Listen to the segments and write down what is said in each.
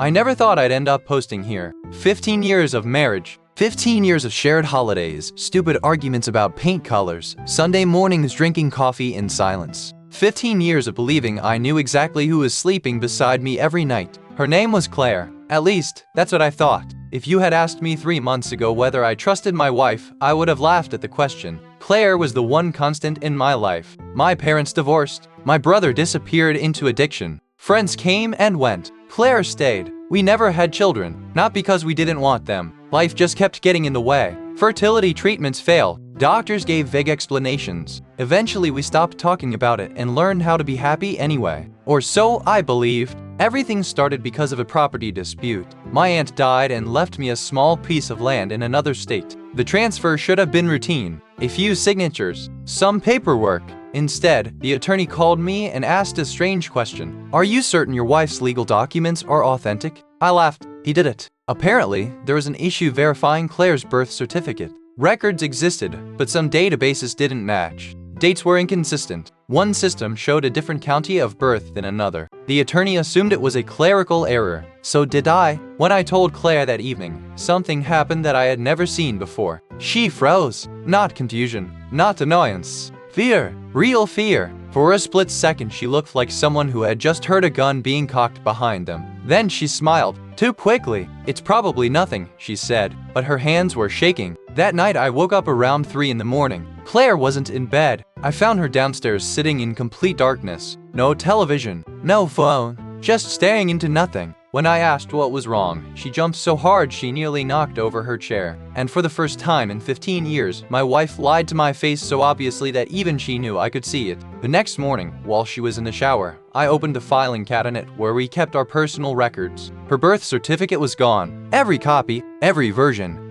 I never thought I'd end up posting here. 15 years of marriage. 15 years of shared holidays, stupid arguments about paint colors, Sunday mornings drinking coffee in silence. 15 years of believing I knew exactly who was sleeping beside me every night. Her name was Claire. At least, that's what I thought. If you had asked me 3 months ago whether I trusted my wife, I would have laughed at the question. Claire was the one constant in my life. My parents divorced. My brother disappeared into addiction. Friends came and went. Claire stayed. We never had children, not because we didn't want them. Life just kept getting in the way. Fertility treatments failed. Doctors gave vague explanations. Eventually we stopped talking about it and learned how to be happy anyway. Or so I believed. Everything started because of a property dispute. My aunt died and left me a small piece of land in another state. The transfer should have been routine. A few signatures, some paperwork. Instead, the attorney called me and asked a strange question. Are you certain your wife's legal documents are authentic? I laughed. He did it. Apparently, there was an issue verifying Claire's birth certificate. Records existed, but some databases didn't match. Dates were inconsistent. One system showed a different county of birth than another. The attorney assumed it was a clerical error. So did I. When I told Claire that evening, something happened that I had never seen before. She froze. Not confusion, not annoyance. Fear. Real fear. For a split second, she looked like someone who had just heard a gun being cocked behind them. Then she smiled. Too quickly. It's probably nothing, she said, but her hands were shaking. That night I woke up around 3 in the morning. Claire wasn't in bed. I found her downstairs sitting in complete darkness. No television, no phone, just staring into nothing. When I asked what was wrong, she jumped so hard she nearly knocked over her chair. And for the first time in 15 years, my wife lied to my face so obviously that even she knew I could see it. The next morning, while she was in the shower, I opened the filing cabinet where we kept our personal records. Her birth certificate was gone. Every copy, every version.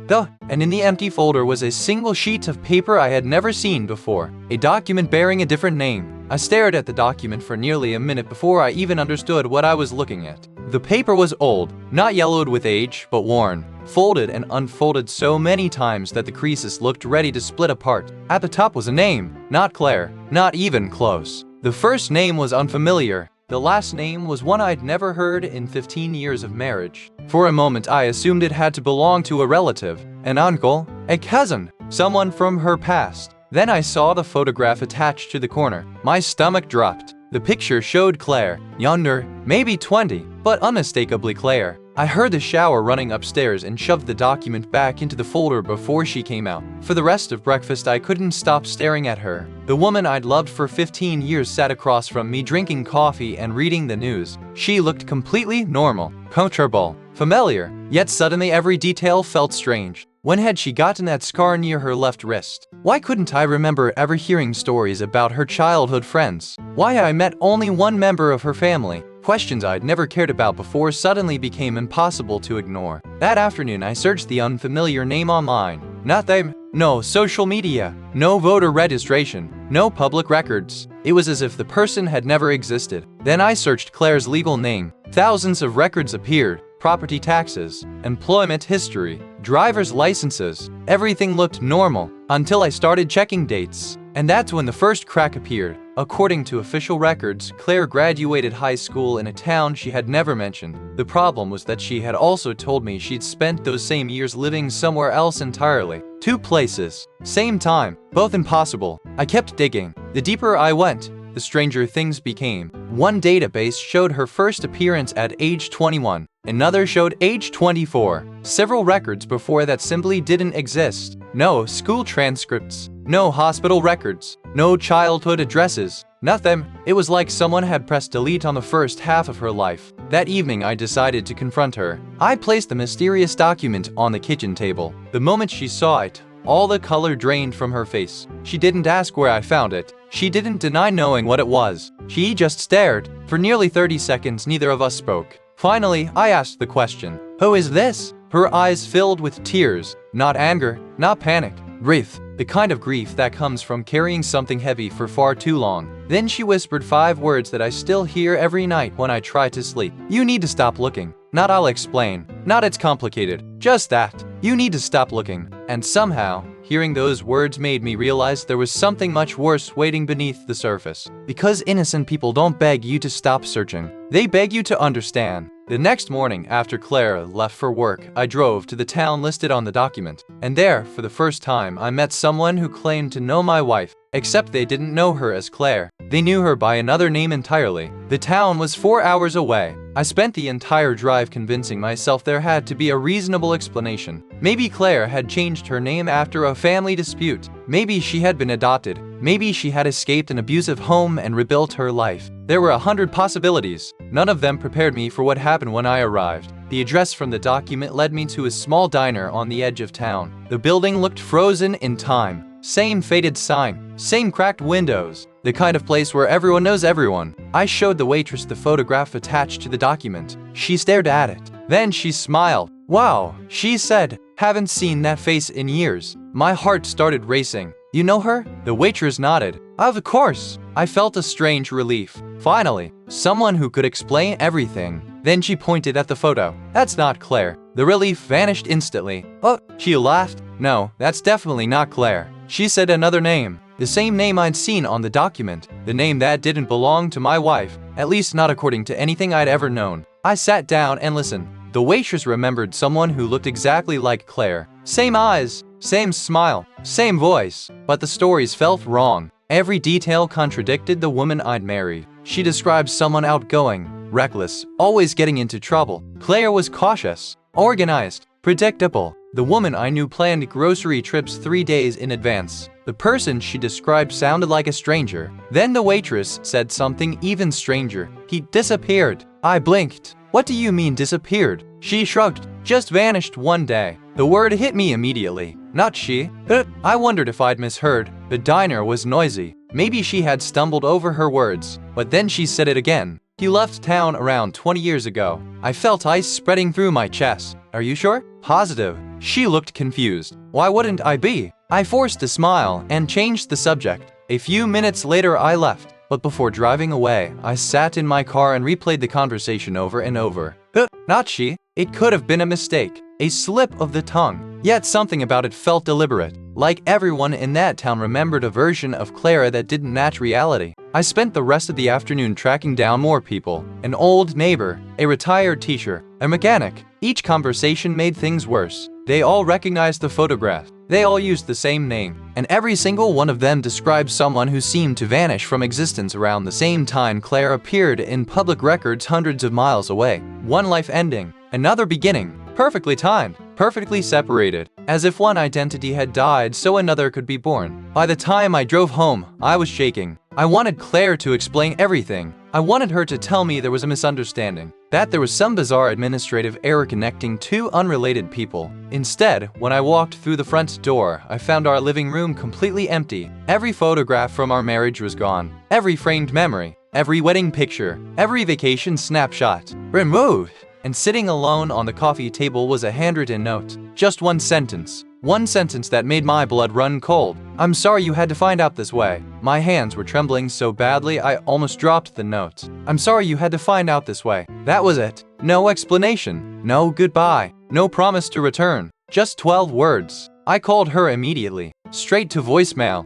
And in the empty folder was a single sheet of paper I had never seen before. A document bearing a different name. I stared at the document for nearly a minute before I even understood what I was looking at. The paper was old, not yellowed with age, but worn. Folded and unfolded so many times that the creases looked ready to split apart. At the top was a name. Not Claire. Not even close. The first name was unfamiliar. The last name was one I'd never heard in 15 years of marriage. For a moment I assumed it had to belong to a relative, an uncle, a cousin, someone from her past. Then I saw the photograph attached to the corner. My stomach dropped. The picture showed Claire, younger, maybe 20, but unmistakably Claire. I heard the shower running upstairs and shoved the document back into the folder before she came out. For the rest of breakfast I couldn't stop staring at her. The woman I'd loved for 15 years sat across from me drinking coffee and reading the news. She looked completely normal, comfortable, familiar, yet suddenly every detail felt strange. When had she gotten that scar near her left wrist? Why couldn't I remember ever hearing stories about her childhood friends? Why I met only one member of her family? Questions I'd never cared about before suddenly became impossible to ignore. That afternoon I searched the unfamiliar name online. Nothing. No social media. No voter registration. No public records. It was as if the person had never existed. Then I searched Claire's legal name. Thousands of records appeared. Property taxes, employment history, driver's licenses. Everything looked normal until I started checking dates. And that's when the first crack appeared. According to official records, Claire graduated high school in a town she had never mentioned. The problem was that she had also told me she'd spent those same years living somewhere else entirely. 2 places, same time, both impossible. I kept digging. The deeper I went, the stranger things became. One database showed her first appearance at age 21. Another showed age 24. Several records before that simply didn't exist. No school transcripts. No hospital records. No childhood addresses. Nothing. It was like someone had pressed delete on the first half of her life. That evening I decided to confront her. I placed the mysterious document on the kitchen table. The moment she saw it, all the color drained from her face. She didn't ask where I found it. She didn't deny knowing what it was. She just stared. For nearly 30 seconds neither of us spoke. Finally, I asked the question, "Who is this?" Her eyes filled with tears. Not anger, not panic. Grief. The kind of grief that comes from carrying something heavy for far too long. Then she whispered 5 words that I still hear every night when I try to sleep. You need to stop looking. Not I'll explain. Not it's complicated. Just that. You need to stop looking. And somehow, hearing those words made me realize there was something much worse waiting beneath the surface. Because innocent people don't beg you to stop searching. They beg you to understand. The next morning, after Claire left for work, I drove to the town listed on the document. And there, for the first time, I met someone who claimed to know my wife, except they didn't know her as Claire. They knew her by another name entirely. The town was 4 hours away. I spent the entire drive convincing myself there had to be a reasonable explanation. Maybe Claire had changed her name after a family dispute. Maybe she had been adopted. Maybe she had escaped an abusive home and rebuilt her life. There were 100 possibilities. None of them prepared me for what happened when I arrived. The address from the document led me to a small diner on the edge of town. The building looked frozen in time. Same faded sign, same cracked windows, the kind of place where everyone knows everyone. I showed the waitress the photograph attached to the document. She stared at it. Then she smiled. "Wow," she said. "Haven't seen that face in years." My heart started racing. "You know her?" The waitress nodded. "Of course." I felt a strange relief. Finally, someone who could explain everything. Then she pointed at the photo. "That's not Claire." The relief vanished instantly. "Oh," she laughed. "No, that's definitely not Claire." She said another name. The same name I'd seen on the document. The name that didn't belong to my wife. At least not according to anything I'd ever known. I sat down and listened. The waitress remembered someone who looked exactly like Claire. Same eyes, same smile, same voice. But the stories felt wrong. Every detail contradicted the woman I'd married. She described someone outgoing, reckless, always getting into trouble. Claire was cautious, organized, predictable. The woman I knew planned grocery trips 3 days in advance. The person she described sounded like a stranger. Then the waitress said something even stranger. "He disappeared." I blinked. "What do you mean disappeared?" She shrugged. "Just vanished one day." The word hit me immediately. Not she. I wondered if I'd misheard. The diner was noisy. Maybe she had stumbled over her words. But then she said it again. "He left town around 20 years ago." I felt ice spreading through my chest. "Are you sure?" "Positive." She looked confused. Why wouldn't I be? I forced a smile and changed the subject. A few minutes later I left. But before driving away, I sat in my car and replayed the conversation over and over. Not she. It could have been a mistake. A slip of the tongue. Yet something about it felt deliberate. Like everyone in that town remembered a version of Clara that didn't match reality. I spent the rest of the afternoon tracking down more people. An old neighbor, a retired teacher, a mechanic. Each conversation made things worse. They all recognized the photograph. They all used the same name. And every single one of them described someone who seemed to vanish from existence around the same time Claire appeared in public records hundreds of miles away. One life ending, another beginning. Perfectly timed, perfectly separated, as if one identity had died so another could be born. By the time I drove home, I was shaking. I wanted Claire to explain everything. I wanted her to tell me there was a misunderstanding, that there was some bizarre administrative error connecting two unrelated people. Instead, when I walked through the front door, I found our living room completely empty. Every photograph from our marriage was gone. Every framed memory, every wedding picture, every vacation snapshot, removed. And sitting alone on the coffee table was a handwritten note. Just one sentence. One sentence that made my blood run cold. "I'm sorry you had to find out this way." My hands were trembling so badly I almost dropped the note. "I'm sorry you had to find out this way." That was it. No explanation. No goodbye. No promise to return. Just 12 words. I called her immediately. Straight to voicemail.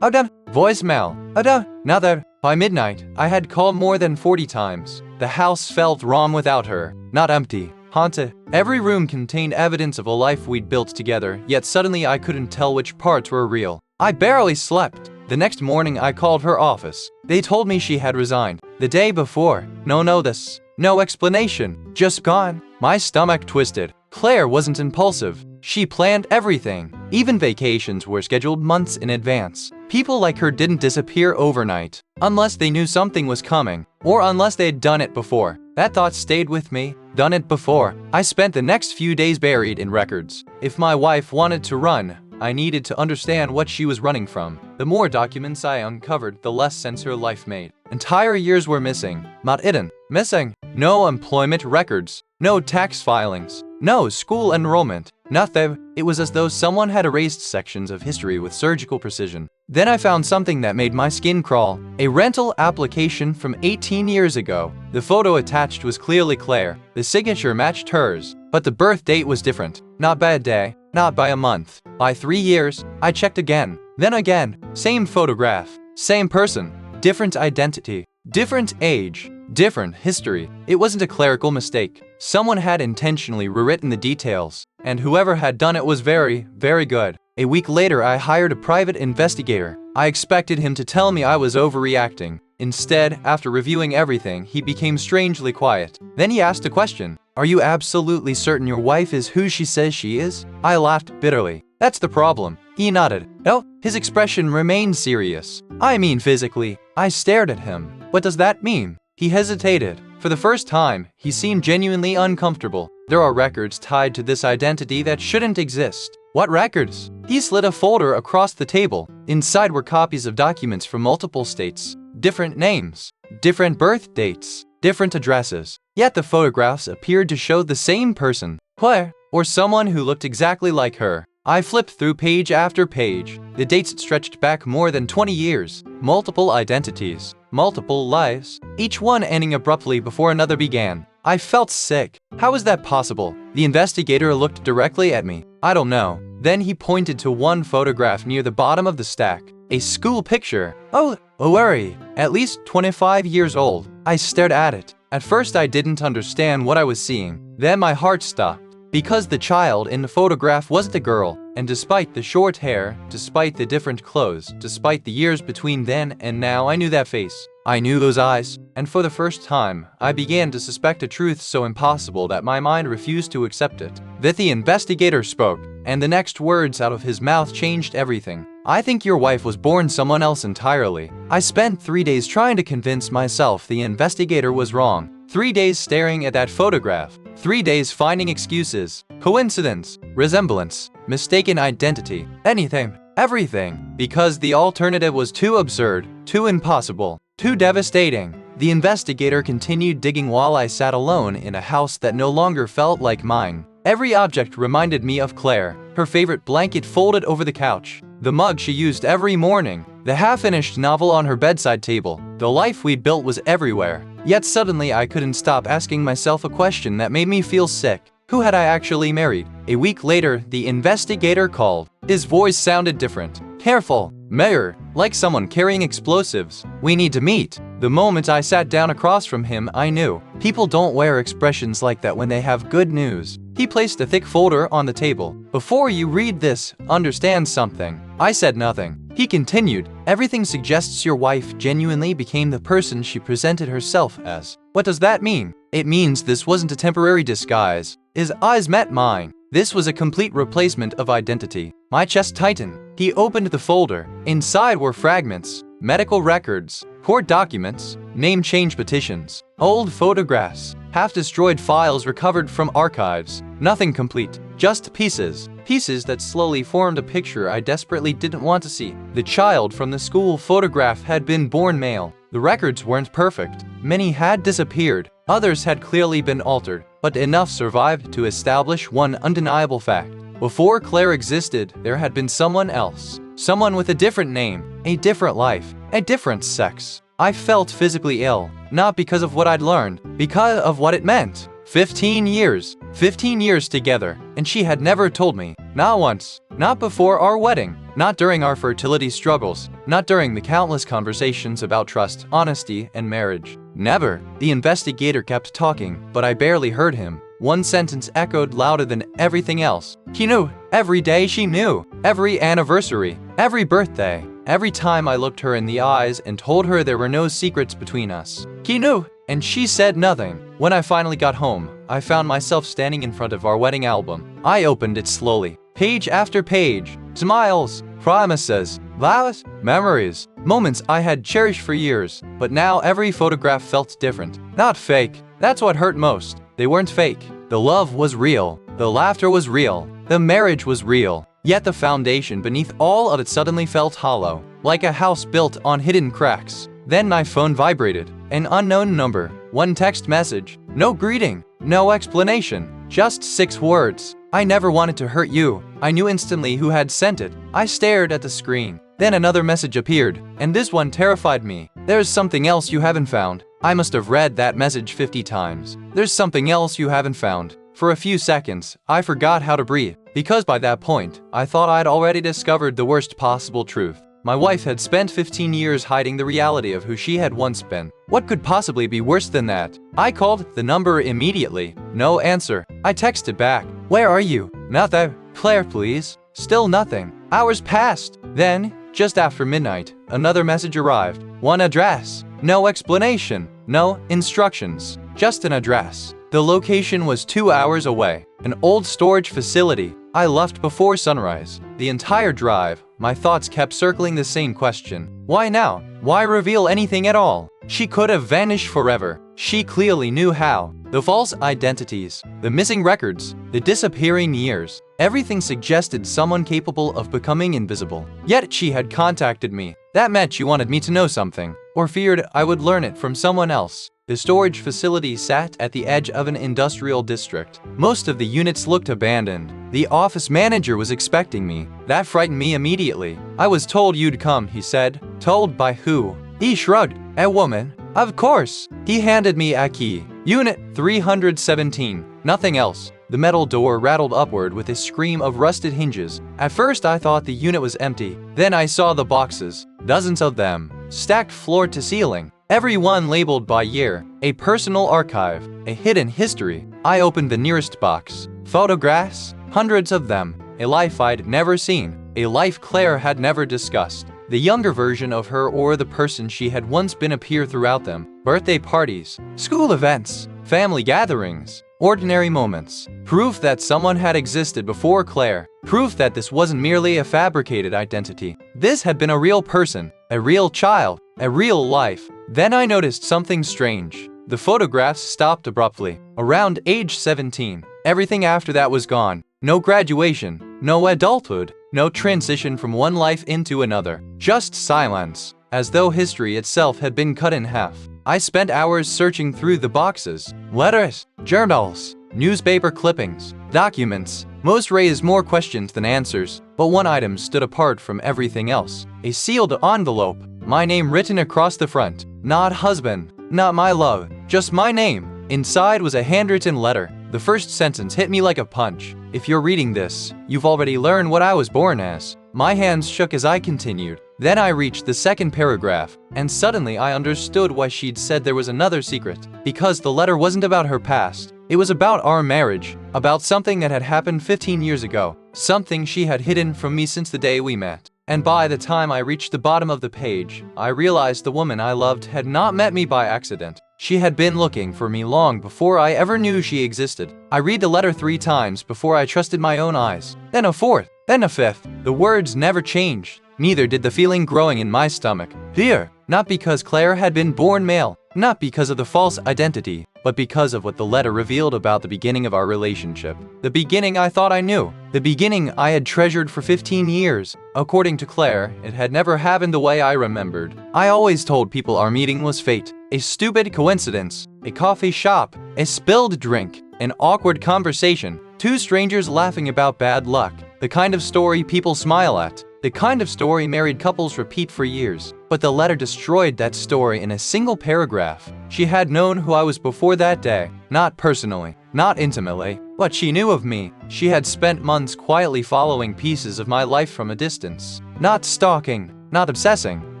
Voicemail. Another. By midnight, I had called more than 40 times. The house felt wrong without her. Not empty. Haunted. Every room contained evidence of a life we'd built together, yet suddenly I couldn't tell which parts were real. I barely slept. The next morning I called her office. They told me she had resigned. The day before. No explanation. Just gone. My stomach twisted. Claire wasn't impulsive. She planned everything. Even vacations were scheduled months in advance. People like her didn't disappear overnight. Unless they knew something was coming. Or unless they'd done it before. That thought stayed with me. Done it before. I spent the next few days buried in records. If my wife wanted to run, I needed to understand what she was running from. The more documents I uncovered, the less sense her life made. Entire years were missing. Not hidden. Missing. No employment records. No tax filings. No school enrollment. Nothing. It was as though someone had erased sections of history with surgical precision. Then I found something that made my skin crawl. A rental application from 18 years ago. The photo attached was clearly Claire. The signature matched hers. But the birth date was different. Not by a day. Not by a month. By 3 years. I checked again. Then again. Same photograph. Same person. Different identity. Different age. Different history. It wasn't a clerical mistake. Someone had intentionally rewritten the details, and whoever had done it was very, very good. A week later, I hired a private investigator. I expected him to tell me I was overreacting. Instead, after reviewing everything, he became strangely quiet. Then he asked a question. Are you absolutely certain your wife is who she says she is? I laughed bitterly. That's the problem. He nodded. No, his expression remained serious. I mean physically. I stared at him. What does that mean? He hesitated. For the first time, he seemed genuinely uncomfortable. There are records tied to this identity that shouldn't exist. What records? He slid a folder across the table. Inside were copies of documents from multiple states. Different names, different birth dates, different addresses. Yet the photographs appeared to show the same person. Claire, or someone who looked exactly like her. I flipped through page after page. The dates stretched back more than 20 years. Multiple identities, multiple lives, each one ending abruptly before another began. I felt sick. How is that possible? The investigator looked directly at me. I don't know. Then he pointed to one photograph near the bottom of the stack. A school picture. Oh, worry. At least 25 years old. I stared at it. At first I didn't understand what I was seeing. Then my heart stopped. Because the child in the photograph wasn't a girl, and despite the short hair, despite the different clothes, despite the years between then and now, I knew that face. I knew those eyes, and for the first time, I began to suspect a truth so impossible that my mind refused to accept it. Then the investigator spoke, and the next words out of his mouth changed everything. I think your wife was born someone else entirely. I spent 3 days trying to convince myself the investigator was wrong. 3 days staring at that photograph. 3 days finding excuses, coincidence, resemblance, mistaken identity, anything, everything, because the alternative was too absurd, too impossible, too devastating. The investigator continued digging while I sat alone in a house that no longer felt like mine. Every object reminded me of Claire, her favorite blanket folded over the couch, the mug she used every morning, the half-finished novel on her bedside table. The life we'd built was everywhere. Yet suddenly I couldn't stop asking myself a question that made me feel sick. Who had I actually married? A week later, the investigator called. His voice sounded different. Careful, Mayor, like someone carrying explosives. We need to meet. The moment I sat down across from him, I knew. People don't wear expressions like that when they have good news. He placed a thick folder on the table. Before you read this, understand something. I said nothing. He continued, everything suggests your wife genuinely became the person she presented herself as. What does that mean? It means this wasn't a temporary disguise. His eyes met mine. This was a complete replacement of identity. My chest tightened. He opened the folder. Inside were fragments, medical records, court documents, name change petitions, old photographs, half-destroyed files recovered from archives. Nothing complete, just pieces. Pieces that slowly formed a picture I desperately didn't want to see. The child from the school photograph had been born male. The records weren't perfect. Many had disappeared. Others had clearly been altered. But enough survived to establish one undeniable fact. Before Claire existed, there had been someone else. Someone with a different name, a different life, a different sex. I felt physically ill, not because of what I'd learned, because of what it meant. 15 years. 15 years together, and she had never told me. Not once. Not before our wedding. Not during our fertility struggles. Not during the countless conversations about trust, honesty, and marriage. Never. The investigator kept talking, but I barely heard him. One sentence echoed louder than everything else. He knew. Every day she knew. Every anniversary. Every birthday. Every time I looked her in the eyes and told her there were no secrets between us. He knew. And she said nothing. When I finally got home, I found myself standing in front of our wedding album. I opened it slowly. Page after page. Smiles, promises, vows, memories, moments I had cherished for years. But now every photograph felt different. Not fake. That's what hurt most. They weren't fake. The love was real. The laughter was real. The marriage was real. Yet the foundation beneath all of it suddenly felt hollow, like a house built on hidden cracks. Then my phone vibrated. An unknown number. One text message. No greeting. No explanation. Just 6 words. I never wanted to hurt you. I knew instantly who had sent it. I stared at the screen. Then another message appeared, and this one terrified me. There's something else you haven't found. I must have read that message 50 times. There's something else you haven't found. For a few seconds, I forgot how to breathe, because by that point, I thought I'd already discovered the worst possible truth. My wife had spent 15 years hiding the reality of who she had once been. What could possibly be worse than that? I called the number immediately. No answer. I texted back. Where are you? Nothing. Claire, please. Still nothing. Hours passed. Then, just after midnight, another message arrived. One address. No explanation. No instructions. Just an address. The location was 2 hours away. An old storage facility. I left before sunrise. The entire drive, my thoughts kept circling the same question. Why now? Why reveal anything at all? She could have vanished forever. She clearly knew how. The false identities, the missing records, the disappearing years. Everything suggested someone capable of becoming invisible. Yet she had contacted me. That meant she wanted me to know something, or feared I would learn it from someone else. The storage facility sat at the edge of an industrial district. Most of the units looked abandoned. The office manager was expecting me. That frightened me immediately. I was told you'd come, he said. Told by who? He shrugged. A woman. Of course. He handed me a key. Unit 317. Nothing else. The metal door rattled upward with a scream of rusted hinges. At first I thought the unit was empty. Then I saw the boxes. Dozens of them. Stacked floor to ceiling. Every one labeled by year. A personal archive. A hidden history. I opened the nearest box. Photographs. Hundreds of them. A life I'd never seen. A life Claire had never discussed. The younger version of her or the person she had once been appear throughout them. Birthday parties. School events. Family gatherings. Ordinary moments. Proof that someone had existed before Claire. Proof that this wasn't merely a fabricated identity. This had been a real person. A real child. A real life. Then I noticed something strange. The photographs stopped abruptly. Around age 17. Everything after that was gone. No graduation. No adulthood. No transition from one life into another. Just silence. As though history itself had been cut in half. I spent hours searching through the boxes. Letters. Journals. Newspaper clippings. Documents. Most raised more questions than answers. But one item stood apart from everything else. A sealed envelope. My name written across the front. Not husband. Not my love. Just my name. Inside was a handwritten letter. The first sentence hit me like a punch. If you're reading this, you've already learned what I was born as. My hands shook as I continued. Then I reached the second paragraph, and suddenly I understood why she'd said there was another secret. Because the letter wasn't about her past. It was about our marriage, about something that had happened 15 years ago, something she had hidden from me since the day we met. And by the time I reached the bottom of the page, I realized the woman I loved had not met me by accident. She had been looking for me long before I ever knew she existed. I read the letter 3 times before I trusted my own eyes. Then a 4th, then a 5th. The words never changed. Neither did the feeling growing in my stomach. Fear. Not because Claire had been born male, not because of the false identity, but because of what the letter revealed about the beginning of our relationship. The beginning I thought I knew. The beginning I had treasured for 15 years. According to Claire, it had never happened the way I remembered. I always told people our meeting was fate. A stupid coincidence. A coffee shop. A spilled drink. An awkward conversation. 2 strangers laughing about bad luck. The kind of story people smile at. The kind of story married couples repeat for years. But the letter destroyed that story in a single paragraph. She had known who I was before that day. Not personally, not intimately, but she knew of me. She had spent months quietly following pieces of my life from a distance. Not stalking, not obsessing,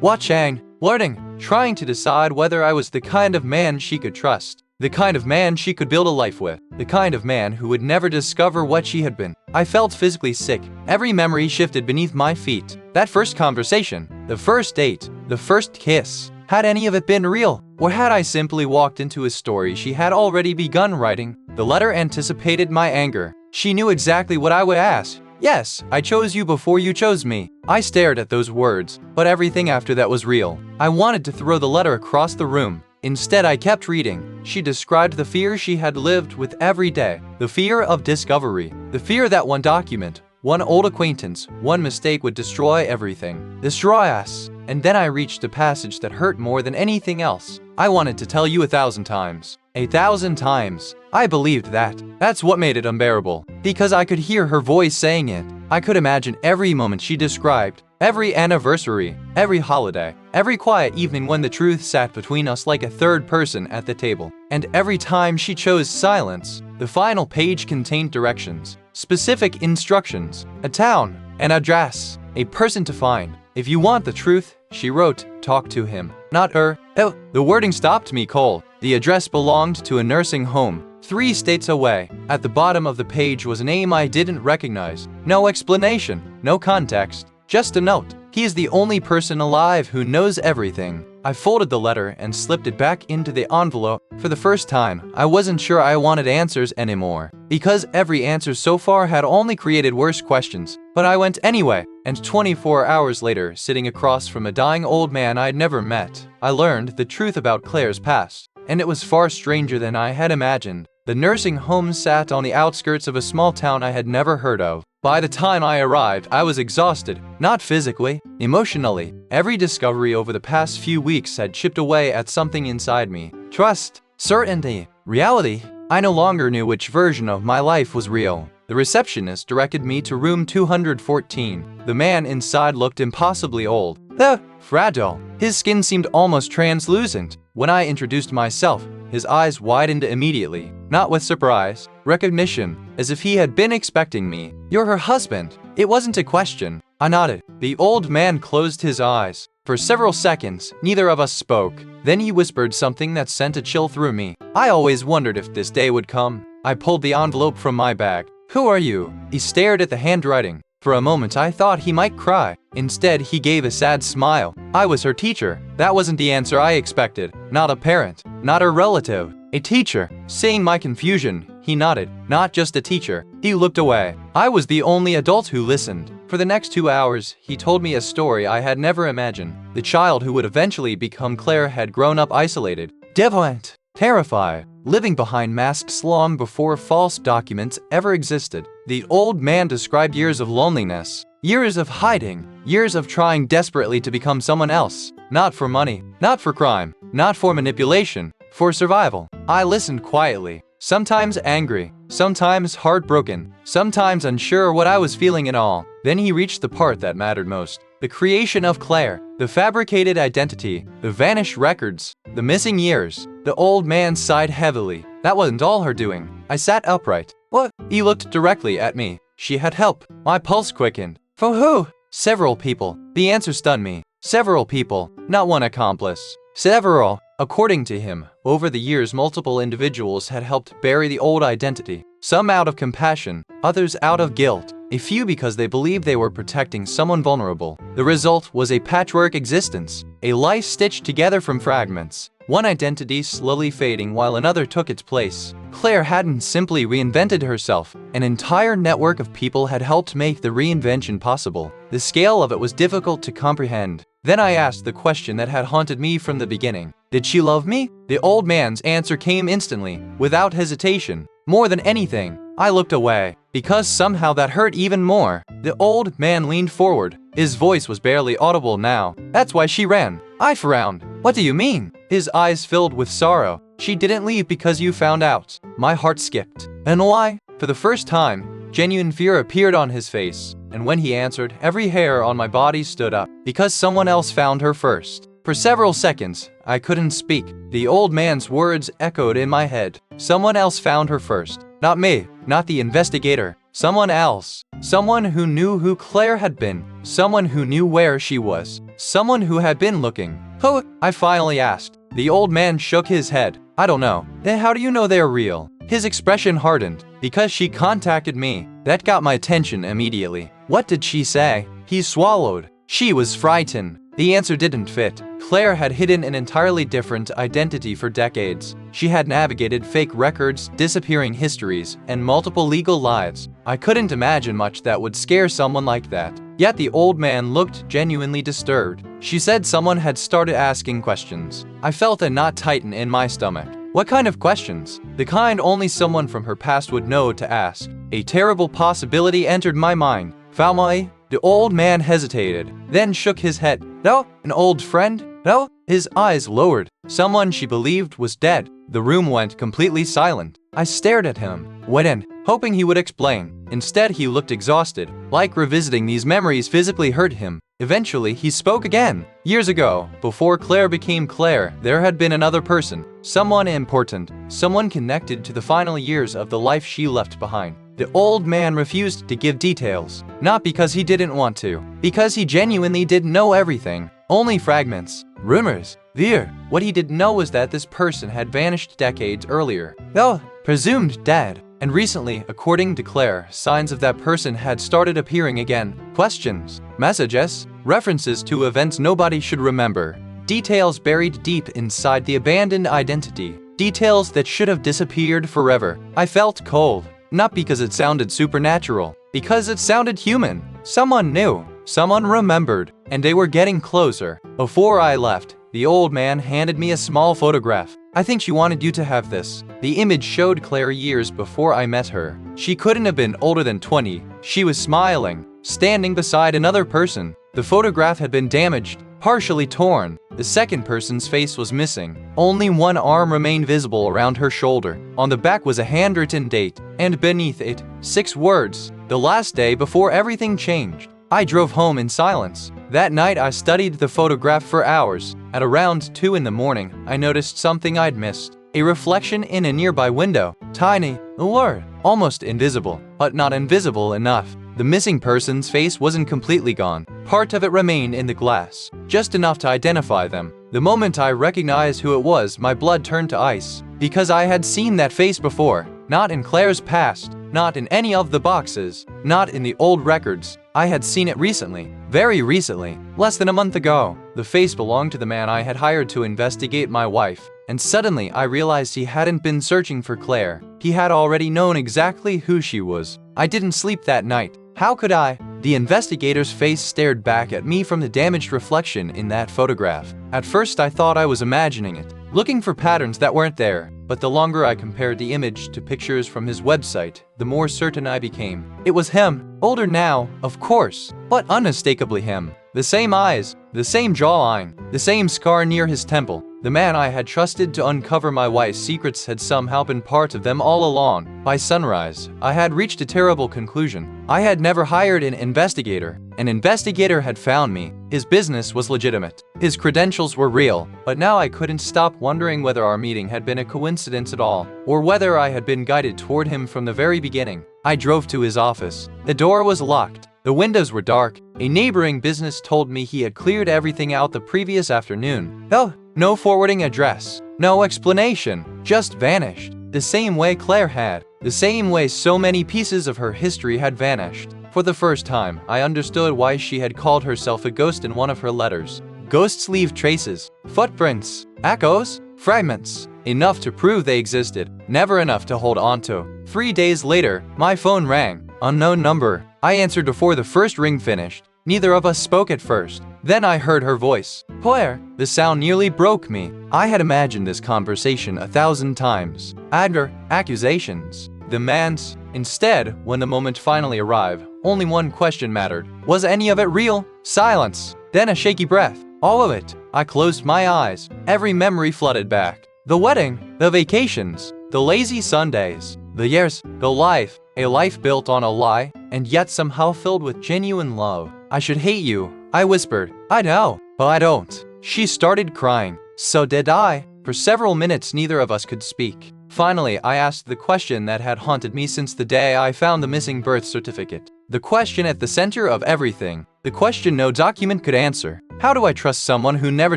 watching, learning, trying to decide whether I was the kind of man she could trust. The kind of man she could build a life with. The kind of man who would never discover what she had been. I felt physically sick. Every memory shifted beneath my feet. That first conversation, the first date, the first kiss. Had any of it been real? Or had I simply walked into a story she had already begun writing? The letter anticipated my anger. She knew exactly what I would ask. Yes, I chose you before you chose me. I stared at those words, but everything after that was real. I wanted to throw the letter across the room. Instead, I kept reading. She described the fear she had lived with every day. The fear of discovery. The fear that one document, one old acquaintance, one mistake would destroy everything. Destroy us. And then I reached a passage that hurt more than anything else. I wanted to tell you 1,000 times. 1,000 times. I believed that. That's what made it unbearable. Because I could hear her voice saying it. I could imagine every moment she described. Every anniversary, every holiday, every quiet evening when the truth sat between us like a third person at the table. And every time she chose silence, the final page contained directions, specific instructions, a town, an address, a person to find. If you want the truth, she wrote, talk to him, not her. Oh, the wording stopped me cold. The address belonged to a nursing home, 3 states away. At the bottom of the page was a name I didn't recognize. No explanation, no context, just a note. He is the only person alive who knows everything. I folded the letter and slipped it back into the envelope. For the first time, I wasn't sure I wanted answers anymore, because every answer so far had only created worse questions. But I went anyway, and 24 hours later, sitting across from a dying old man I'd never met, I learned the truth about Claire's past. And it was far stranger than I had imagined. The nursing home sat on the outskirts of a small town I had never heard of. By the time I arrived, I was exhausted, not physically, emotionally. Every discovery over the past few weeks had chipped away at something inside me. Trust, certainty, reality. I no longer knew which version of my life was real. The receptionist directed me to room 214. The man inside looked impossibly old, though fragile. His skin seemed almost translucent. When I introduced myself, his eyes widened immediately, not with surprise, recognition, as if he had been expecting me. You're her husband. It wasn't a question. I nodded. The old man closed his eyes. For several seconds, neither of us spoke. Then he whispered something that sent a chill through me. I always wondered if this day would come. I pulled the envelope from my bag. Who are you? He stared at the handwriting. For a moment I thought he might cry. Instead, he gave a sad smile. I was her teacher. That wasn't the answer I expected. Not a parent, not a relative, a teacher. Seeing my confusion, he nodded. Not just a teacher. He looked away. I was the only adult who listened. For the next 2 hours, he told me a story I had never imagined. The child who would eventually become Claire had grown up isolated, defiant, terrified, living behind masks long before false documents ever existed. The old man described years of loneliness, years of hiding, years of trying desperately to become someone else. Not for money, not for crime, not for manipulation, for survival. I listened quietly, sometimes angry, sometimes heartbroken, sometimes unsure what I was feeling at all. Then he reached the part that mattered most. The creation of Claire, the fabricated identity, the vanished records, the missing years. The old man sighed heavily. That wasn't all her doing. I sat upright. What? He looked directly at me. She had help. My pulse quickened. For who? Several people. The answer stunned me. Several people, not one accomplice. Several. According to him, over the years multiple individuals had helped bury the old identity. Some out of compassion, others out of guilt. A few because they believed they were protecting someone vulnerable. The result was a patchwork existence, a life stitched together from fragments. One identity slowly fading while another took its place. Claire hadn't simply reinvented herself. An entire network of people had helped make the reinvention possible. The scale of it was difficult to comprehend. Then I asked the question that had haunted me from the beginning. Did she love me? The old man's answer came instantly, without hesitation. More than anything, I looked away, because somehow that hurt even more. The old man leaned forward. His voice was barely audible now. That's why she ran. I frowned. What do you mean? His eyes filled with sorrow. She didn't leave because you found out. My heart skipped. And why? For the first time, genuine fear appeared on his face. And when he answered, every hair on my body stood up. Because someone else found her first. For several seconds, I couldn't speak. The old man's words echoed in my head. Someone else found her first. Not me, not the investigator. Someone else. Someone who knew who Claire had been. Someone who knew where she was. Someone who had been looking. Who? I finally asked. The old man shook his head. I don't know. Then how do you know they're real? His expression hardened. Because she contacted me. That got my attention immediately. What did she say? He swallowed. She was frightened. The answer didn't fit. Claire had hidden an entirely different identity for decades. She had navigated fake records, disappearing histories, and multiple legal lives. I couldn't imagine much that would scare someone like that. Yet the old man looked genuinely disturbed. She said someone had started asking questions. I felt a knot tighten in my stomach. What kind of questions? The kind only someone from her past would know to ask. A terrible possibility entered my mind. Family? The old man hesitated, then shook his head. No? An old friend? No? His eyes lowered. Someone she believed was dead. The room went completely silent. I stared at him, waiting, hoping he would explain. Instead, he looked exhausted, like revisiting these memories physically hurt him. Eventually, he spoke again. Years ago, before Claire became Claire, there had been another person. Someone important. Someone connected to the final years of the life she left behind. The old man refused to give details, not because he didn't want to, because he genuinely didn't know everything, only fragments, rumors, fear. What he didn't know was that this person had vanished decades earlier, though presumed dead. And recently, according to Claire, signs of that person had started appearing again. Questions, messages, references to events nobody should remember. Details buried deep inside the abandoned identity. Details that should have disappeared forever. I felt cold, not because it sounded supernatural, because it sounded human. Someone knew, someone remembered, and they were getting closer. Before I left, the old man handed me a small photograph. I think she wanted you to have this. The image showed Claire years before I met her. She couldn't have been older than 20. She was smiling, standing beside another person. The photograph had been damaged, partially torn. The second person's face was missing. Only one arm remained visible around her shoulder. On the back was a handwritten date, and beneath it, 6 words. The last day before everything changed. I drove home in silence. That night I studied the photograph for hours. At around 2 in the morning, I noticed something I'd missed. A reflection in a nearby window. Tiny, alert, almost invisible, but not invisible enough. The missing person's face wasn't completely gone. Part of it remained in the glass, just enough to identify them. The moment I recognized who it was, my blood turned to ice. Because I had seen that face before. Not in Claire's past, not in any of the boxes, not in the old records. I had seen it recently, very recently, less than a month ago. The face belonged to the man I had hired to investigate my wife. And suddenly I realized he hadn't been searching for Claire. He had already known exactly who she was. I didn't sleep that night. How could I? The investigator's face stared back at me from the damaged reflection in that photograph. At first I thought I was imagining it, looking for patterns that weren't there. But the longer I compared the image to pictures from his website, the more certain I became. It was him, older now, of course, but unmistakably him. The same eyes, the same jawline, the same scar near his temple. The man I had trusted to uncover my wife's secrets had somehow been part of them all along. By sunrise, I had reached a terrible conclusion. I had never hired an investigator. An investigator had found me. His business was legitimate. His credentials were real. But now I couldn't stop wondering whether our meeting had been a coincidence at all, or whether I had been guided toward him from the very beginning. I drove to his office. The door was locked. The windows were dark. A neighboring business told me he had cleared everything out the previous afternoon. No forwarding address, no explanation, just vanished. The same way Claire had. The same way so many pieces of her history had vanished. For the first time, I understood why she had called herself a ghost in one of her letters. Ghosts leave traces, footprints, echoes, fragments. Enough to prove they existed, never enough to hold onto. 3 days later, my phone rang. Unknown number. I answered before the first ring finished. Neither of us spoke at first. Then I heard her voice. Claire. The sound nearly broke me. I had imagined this conversation 1,000 times. Anger, accusations, demands. Instead, when the moment finally arrived, only one question mattered. Was any of it real? Silence. Then a shaky breath. All of it. I closed my eyes. Every memory flooded back. The wedding, the vacations, the lazy Sundays, the years, the life. A life built on a lie, and yet somehow filled with genuine love. I should hate you, I whispered. I know, but I don't. She started crying. So did I. For several minutes, neither of us could speak. Finally, I asked the question that had haunted me since the day I found the missing birth certificate. The question at the center of everything. The question no document could answer. How do I trust someone who never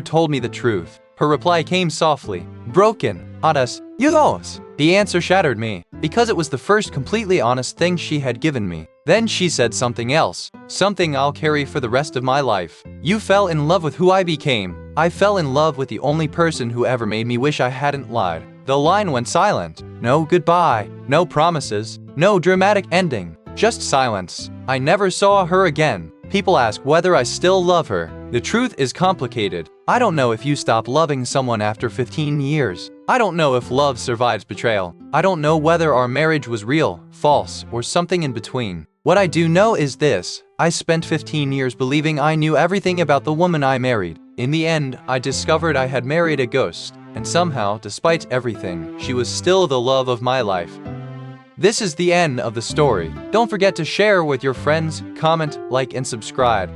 told me the truth? Her reply came softly. Broken. Honest. You lost. The answer shattered me, because it was the first completely honest thing she had given me. Then she said something else, something I'll carry for the rest of my life. You fell in love with who I became. I fell in love with the only person who ever made me wish I hadn't lied. The line went silent. No goodbye, no promises, no dramatic ending, just silence. I never saw her again. People ask whether I still love her. The truth is complicated. I don't know if you stop loving someone after 15 years. I don't know if love survives betrayal. I don't know whether our marriage was real, false, or something in between. What I do know is this. I spent 15 years believing I knew everything about the woman I married. In the end, I discovered I had married a ghost. And somehow, despite everything, she was still the love of my life. This is the end of the story. Don't forget to share with your friends, comment, like, and subscribe.